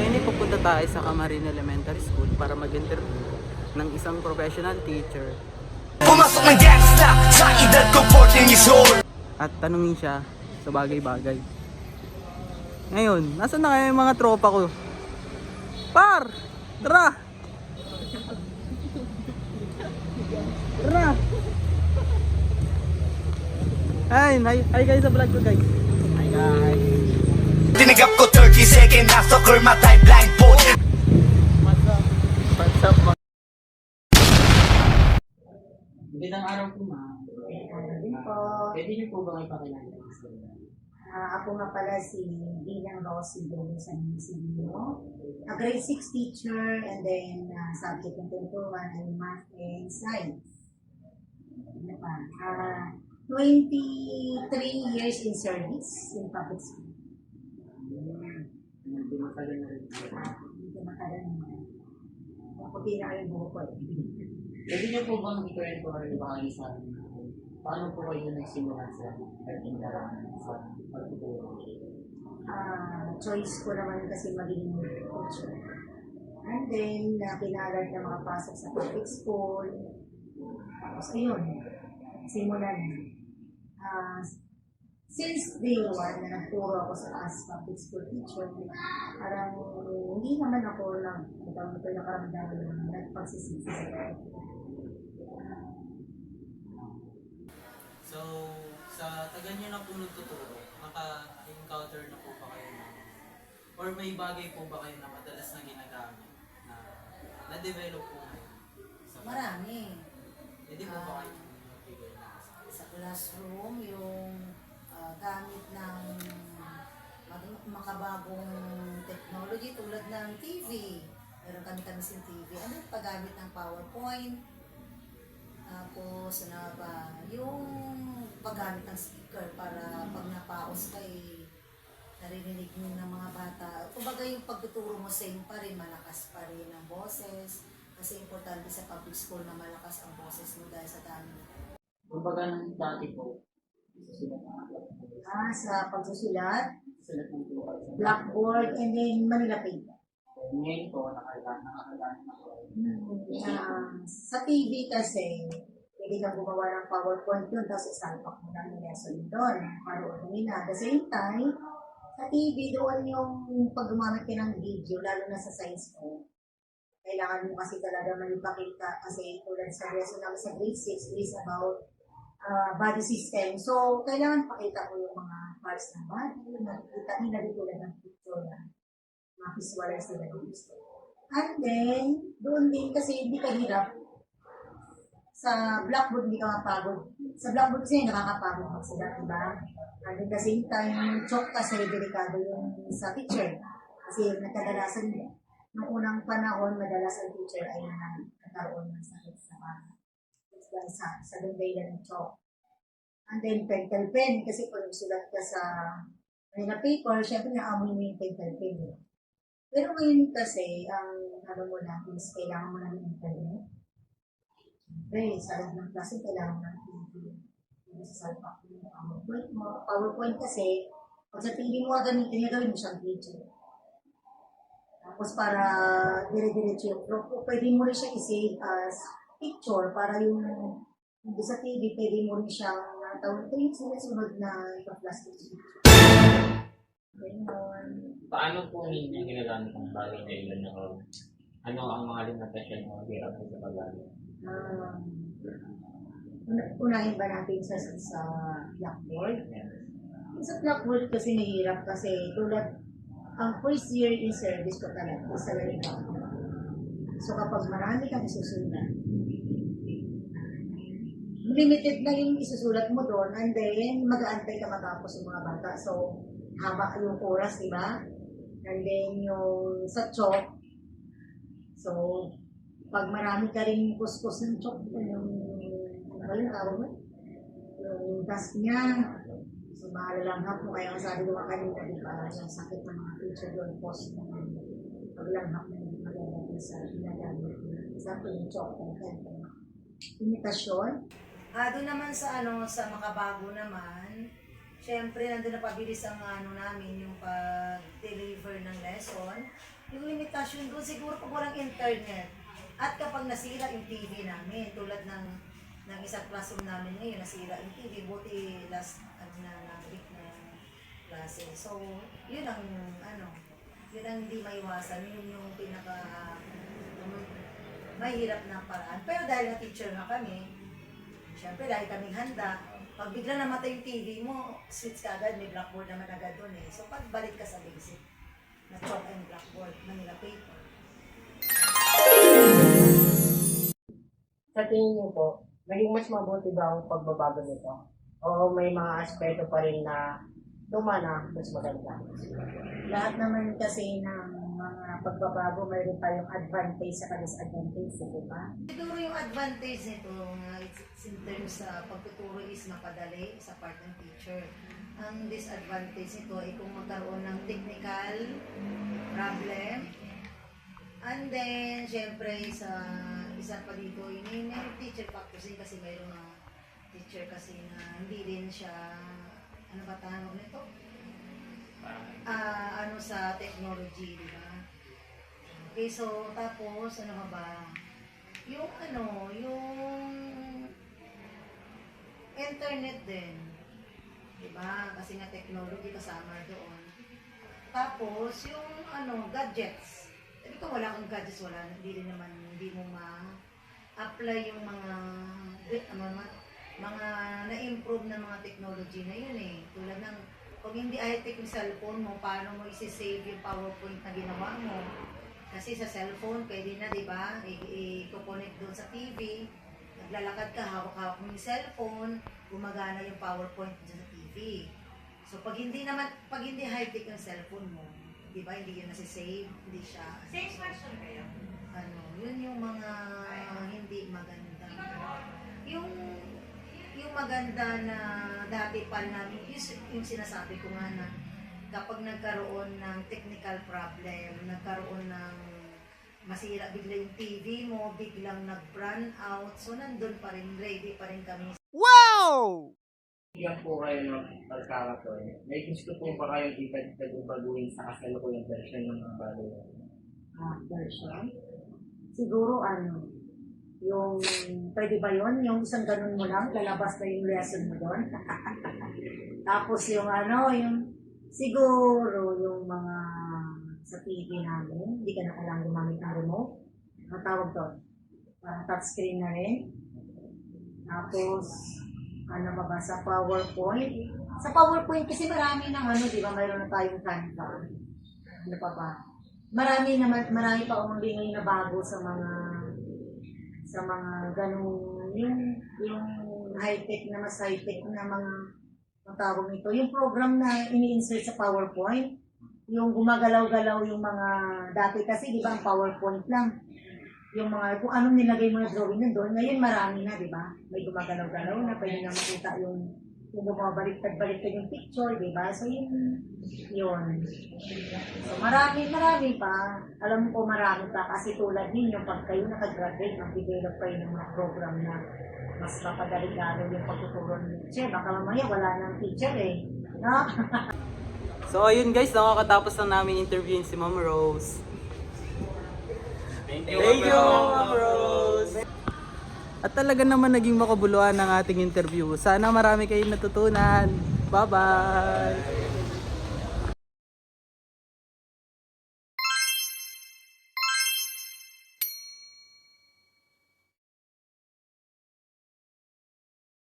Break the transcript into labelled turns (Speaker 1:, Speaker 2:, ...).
Speaker 1: Ngayon ay pupunta tayo sa Camarines Elementary School para mag-interview ng isang professional teacher.
Speaker 2: Pumasok ng gangsta sa edad ko 14 years old.
Speaker 1: At tanungin siya sa bagay-bagay. Ngayon, nasan na kayo yung mga tropa ko? Par! Tara! Tara! Hi guys sa vlog ko guys. Hi guys.
Speaker 2: Tinigap ko 30 second na soccer matay blindfold.
Speaker 1: What's up mga? Magandang araw po ma'am.
Speaker 3: Din po.
Speaker 1: Pwede niyo po ba kayo pakilala?
Speaker 3: Ako nga pala si Bilang Rossi Dogo sa Munisipyo. A grade 6 teacher and then subject ng tutuan ay math and science. Ano pa? 23 years in service in public school.
Speaker 1: Hindi matagal na rin.
Speaker 3: Hindi matagal naman. Maputi na yung buho ko.
Speaker 1: Pwede niyo po bang i-kwento kayo ba kayo sa paano po kayo nagsimula sa pagtindahan sa pagtuturo?
Speaker 3: Choice ko naman kasi maging teacher. And then, pinalad na makapasok sa public school. Tapos, ayun, simulan na. Since day one na nagturo ako sa as public school teacher, parang hindi naman ako nakaramdam ng nagpagsisisi.
Speaker 1: So, sa tagal niyo na po nagtuturo, naka-encounter na po ba kayo ng, or may bagay po ba kayo na madalas na ginagamit na na-develop po ngayon?
Speaker 3: Marami.
Speaker 1: Hindi po ba kayo nagbigay na?
Speaker 3: Sa classroom, yung gamit ng makabagong technology tulad ng TV. Meron kami sin TV. Ano yung paggamit ng PowerPoint? Tapos, ano ba? Yung paggamit ng speaker para pag napaos kay naririnig mo ng mga bata. Kumbaga yung pagtuturo mo same pa rin, malakas pa rin ang boses. Kasi importante sa public school na malakas ang boses mo dahil sa dami.
Speaker 1: Kumbaga ng dati po,
Speaker 3: Sa pagsusulat,
Speaker 1: sulat ng tuwa.
Speaker 3: blackboard, and then Manila paper.
Speaker 1: Ngayon po, nakakalaan na po.
Speaker 3: Sa TV kasi, pwede kang gumawa ng PowerPoint doon, tapos isalpak mo lang yung lesson doon. Paroon mo nila. At the same time, sa TV, doon yung pag gumamit ka ng video, lalo na sa science ko. Kailangan mo kasi talaga malipakita kasi tulad sa lesson namin sa grade 6 is about body system. So, kailangan pakita mo yung mga parts ng body, nakikita nila dito lang ng picture na ma-visualize nila yung gusto. And then, doon din kasi hindi ka hirap. Sa blackboard, hindi ka mapagod. Sa blackboard kasi nakakapagod magsulat, diba? And then, the same time, chalk kasi delikado yung sa teacher. Kasi nagkadalasan nila. Noong unang panahon, madalas ang teacher ay nagkaroon ng sakit sa bata. Sa lunday ng chalk. And then, pencil pen. Kasi kung sulat ka sa paper, syempre naamoy mo yung pencil pen. Pero ngayon kasi, ang mo lang is kailangan mo lang ng internet. Siyempre, sa loob ng klase, kailangan mo ng TV. Sa salpak mo yung PowerPoint kasi, pag sa TV mo gagawin mo siyang video. Tapos para dire-diretso yung flow, pwede mo rin siya i-save as picture para yung sa TV, pwede mo rin siyang tawag ito yung sunod na ika-plastic picture.
Speaker 4: Paano po ninyo ginagamit ang bagay na yun? Ano ang mga limitasyon o hirap sa paggamit?
Speaker 3: Unahin ba natin sa blackboard? Sa blackboard kasi mahirap kasi tulad ang first year in service ko talaga sa ganito. So kapag marami kang isusulat, limited na yung isusulat mo doon and then mag-aantay ka matapos yung mga bata. So haba yung oras, di ba? And then yung sa chalk, so pag marami ka rin kuskus ng chalk, yung tawag mo? Yung task niya, so maalalanghap mo. Kaya sabi ko kanina, di ba, yung sakit ng mga teacher doon, post mo, paglanghap na yung magagawa sa ginagamit na. Example, yung chalk, imitasyon. Doon naman sa sa makabago naman, syempre nandun na pabilis ang ano namin, yung pag-deliver ng lesson. Yung limitasyon doon, siguro pag walang internet. At kapag nasira yung TV namin, tulad ng isang classroom namin ngayon, nasira yung TV, buti last week na klase. So, yun ang hindi maiwasan, yun yung pinaka mahirap na paraan. Pero dahil na teacher na kami, syempre lagi kaming handa. Pag bigla namatay yung TV mo, switch ka agad, may blackboard naman agad doon eh. So pagbalik ka sa basic, na chalk and blackboard, Manila paper.
Speaker 5: Sa tingin niyo po, naging mas mabuti ba ang pagbabago nito? O may mga aspeto pa rin na lumana mas maganda?
Speaker 3: Lahat naman kasi ng mga pagbabago, mayroon tayong advantage sa disadvantage, di ba? Siguro yung advantage nito, it's in terms sa pagtuturo is mapadali sa part ng teacher. Ang disadvantage nito ay kung magkaroon ng technical problem. And then, syempre, sa isa pa dito, may teacher practicing kasi mayroong teacher kasi na hindi din siya, ano ba tawag nito? Sa technology, di ba? Okay, so, tapos, ano ba? Yung internet din. Di ba? Kasi nga technology kasama doon. Tapos, yung gadgets. Sabi ko, wala kang gadgets, hindi mo ma-apply yung mga na-improve na mga technology na yun eh. Tulad ng, kung hindi high-tech yung cellphone mo, paano mo isi-save yung PowerPoint na ginawa mo? Kasi sa cellphone, pwede na, di ba? I-connect doon sa TV, naglalakad ka, hawak-hawak mo yung cellphone, gumagana yung PowerPoint doon sa TV. So, pag hindi high-tech yung cellphone mo, di ba, hindi yun nasi-save, hindi siya.
Speaker 6: Same question kayo.
Speaker 3: Yun yung mga hindi maganda. Yung maganda na dati pa namin, yung sinasabi ko nga na kapag nagkaroon ng technical problem, nagkaroon ng masira bigla yung TV mo, biglang nag-run out, so nandun pa rin, ready pa rin kami.
Speaker 5: Bigyan po kayo ng pagkakataon. May gusto po ba kayong ibad-ibad o baguhin sa kasalukuyang version ng mga bago?
Speaker 3: Version? Siguro yung, pwede ba yun? Yung isang ganun mo lang, lalabas na yung lesson mo doon. Tapos yung siguro yung mga sa TV namin, hindi ka na kailangan gumamit ng remote. Ang tawag doon? Touchscreen na rin. Tapos, sa PowerPoint. Sa PowerPoint kasi marami ng di ba, mayroon na tayong Canva. Ano pa ba? Marami pa umuli ngayon na bago sa mga ganung yung high-tech na mas high-tech na mga tawag nito. Yung program na ini-insert sa PowerPoint, yung gumagalaw-galaw yung mga dati kasi, di ba, ang PowerPoint lang. Yung mga, kung anong nilagay mo na drawing na doon, ngayon marami na, di ba? May gumagalaw-galaw na, pwede na makita yung bumabaliktad-baliktad yung picture, di ba? So, yun. So, marami pa. Alam ko marami pa kasi tulad ninyo, pag kayo nakagraduate, mag-develop kayo ng mga program na mas mapadali lalo yung pagtuturo ng teacher. Baka mamaya wala nang teacher eh. No?
Speaker 1: So ayun guys, nakakatapos na namin interviewin si Ma'am Rose.
Speaker 4: Thank
Speaker 1: Thank you, Ma'am Rose! At talaga naman naging makabuluhan ang ating interview. Sana marami kayong natutunan. Bye-bye!